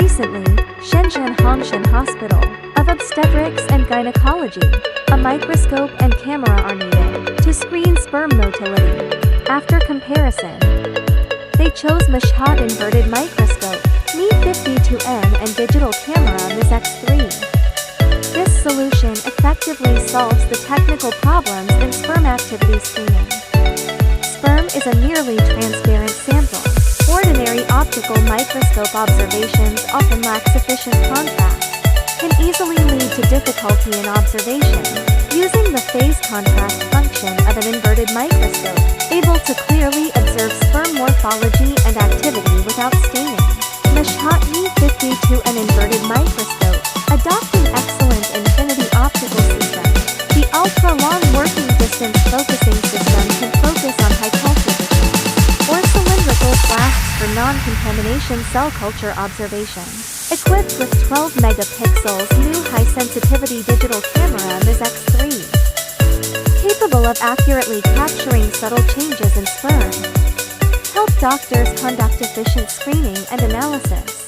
Recently, Shenzhen Hongshan Hospital of Obstetrics and Gynecology, a microscope and camera are needed to screen sperm motility. After comparison, they chose MSHOT inverted microscope, Me52N and digital camera MSX3. This solution effectively solves the technical problems in sperm activity screening. Sperm is a nearly transparent sample. Ordinary optical microscope observations often lack sufficient contrast, can easily lead to difficulty in observation. Using the phase contrast function of an inverted microscope, able to clearly observe sperm morphology and activity without staining. MSHOT Me52N inverted microscope, adopting excellent infinity optical system. The ultra-long working distance focusing system can focus on high culture distance, or cylindrical flasks for non-contamination cell culture observation. Equipped with 12 megapixels new high-sensitivity digital camera MSX3. Capable of accurately capturing subtle changes in sperm. Help doctors conduct efficient screening and analysis.